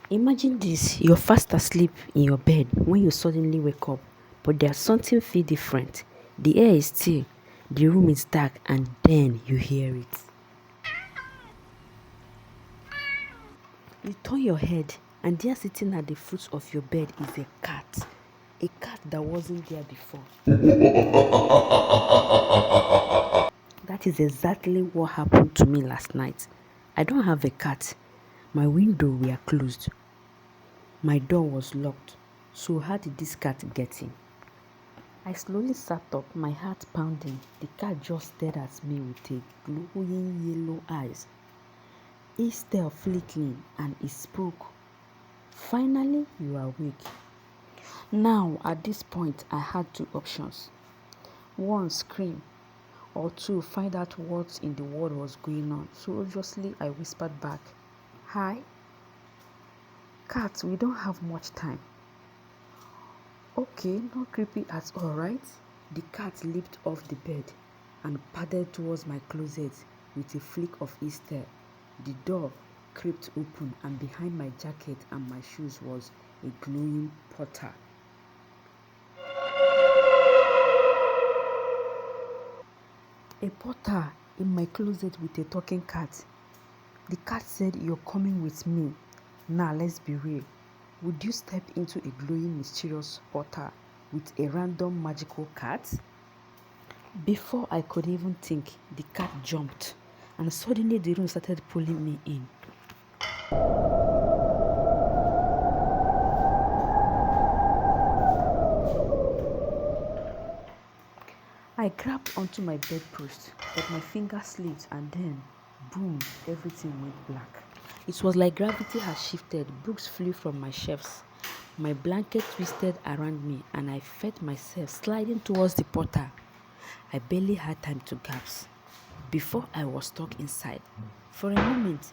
Imagine this, you're fast asleep in your bed when you suddenly wake up, but there's something feel different. The air is still, the room is dark, and then you hear it. You turn your head, and there sitting at the foot of your bed is a cat that wasn't there before. That is exactly what happened to me last night. I don't have a cat. My window were closed. My door was locked. So how did this cat get in? I slowly sat up, my heart pounding. The cat just stared at me with a glowing yellow eyes. His tail flickering and he spoke. Finally, you are awake. Now, at this point, I had two options. One, scream, or two, find out what in the world was going on. So obviously, I whispered back, "Hi, cat, we don't have much time." Okay, not creepy at all, right? The cat leaped off the bed and padded towards my closet with a flick of his tail. The door creaked open, and behind my jacket and my shoes was a glowing potter. A potter in my closet with a talking cat. The cat said, "You're coming with me. Now let's be real. Would you step into a glowing mysterious potter with a random magical cat?" Before I could even think, the cat jumped, and suddenly the room started pulling me in. I grabbed onto my bedpost, but my finger slipped, and then, boom, everything went black. It was like gravity had shifted. Books flew from my shelves. My blanket twisted around me, and I felt myself sliding towards the potter. I barely had time to gasp before I was stuck inside. For a moment,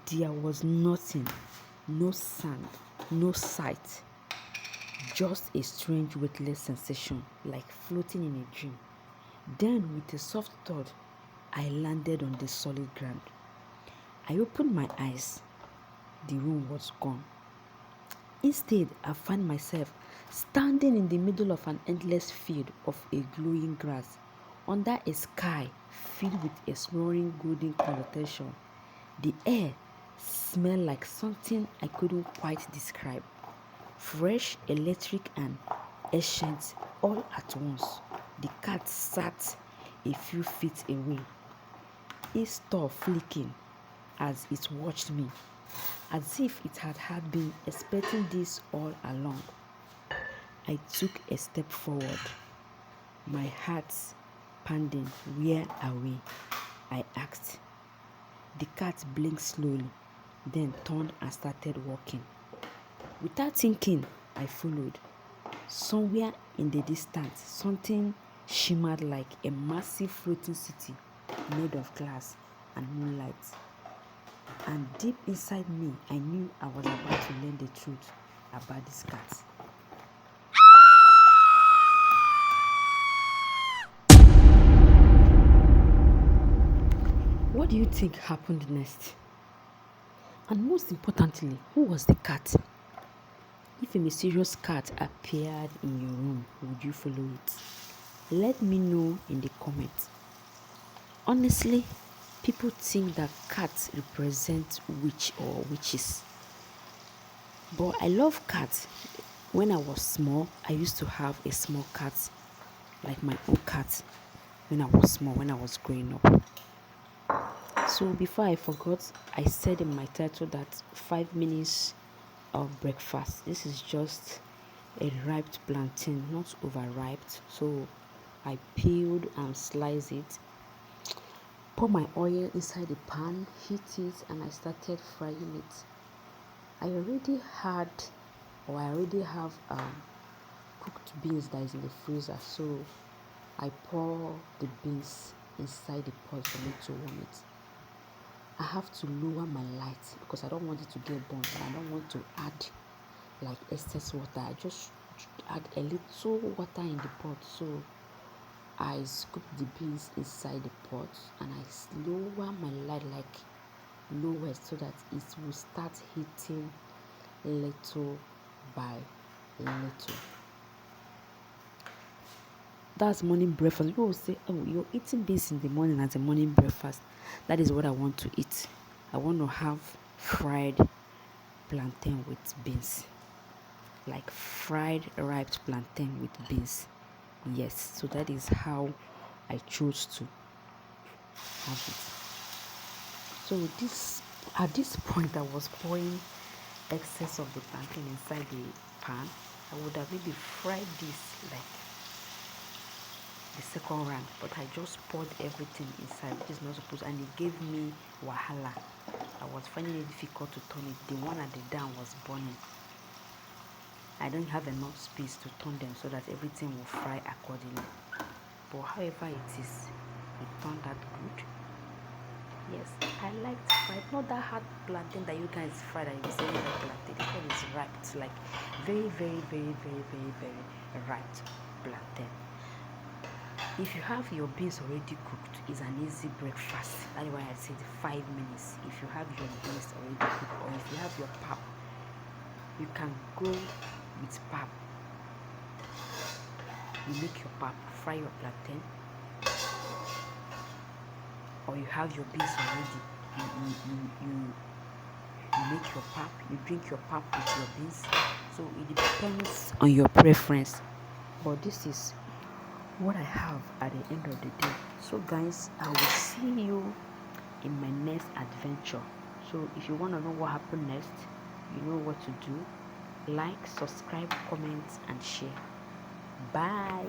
there was nothing, no sound, no sight, just a strange weightless sensation like floating in a dream. Then, with a soft thud, I landed on the solid ground. I opened my eyes. The room was gone. Instead, I found myself standing in the middle of an endless field of a glowing grass, under a sky filled with a snoring golden constellation. The air smelled like something I couldn't quite describe. Fresh, electric, and ancient all at once. The cat sat a few feet away, its tail flicking as it watched me, as if it had been expecting this all along. I took a step forward, my heart pounding. "Where are we?" I asked. The cat blinked slowly, then turned and started walking. Without thinking, I followed. Somewhere in the distance, something shimmered like a massive floating city made of glass and moonlight. And deep inside me, I knew I was about to learn the truth about this cat. What do you think happened next? And most importantly, who was the cat? If a mysterious cat appeared in your room, would you follow it? Let me know in the comments. Honestly, people think that cats represent witch or witches. But I love cats. When I was small, I used to have a small cat, like my own cat, when I was small, when I was growing up. So before I forgot, I said in my title that 5 minutes of breakfast. This is just a ripe plantain, not overripe. So I peeled and sliced it, pour my oil inside the pan, heat it, and I started frying it. I already had, or I already have cooked beans that is in the freezer. So I pour the beans inside the pot for me to warm it. I have to lower my light because I don't want it to get burnt, and I don't want to add like excess water. I just add a little water in the pot. So I scoop the beans inside the pot and I lower my light like lowest so that it will start heating little by little. That's morning breakfast. People will say, oh, you're eating this in the morning as a morning breakfast. That is what I want to eat. I want to have fried plantain with beans. Like fried ripe plantain with beans. Yes, so that is how I chose to have it. So at this point I was pouring excess of the plantain inside the pan. I would have maybe fried this like the second round, but I just poured everything inside, which is not supposed, and it gave me wahala. I was finding it difficult to turn it. The one at the down was burning. I don't have enough space to turn them so that everything will fry accordingly. But however it is, it turned out good. Yes, I liked fried, not that hard plantain that you guys fry that you say like plantain. This one is ripe. It's like very, very, very, very, very, very ripe plantain. If you have your beans already cooked, it's an easy breakfast. That's why I said 5 minutes. If you have your beans already cooked, or if you have your pap, you can go with pap. You make your pap, fry your plantain, or you have your beans already. You make your pap, you drink your pap with your beans. So it depends on your preference. But this is what I have at the end of the day. So guys, I will see you in my next adventure. So if you want to know what happened next, you know what to do. Like, subscribe, comment, and share. Bye.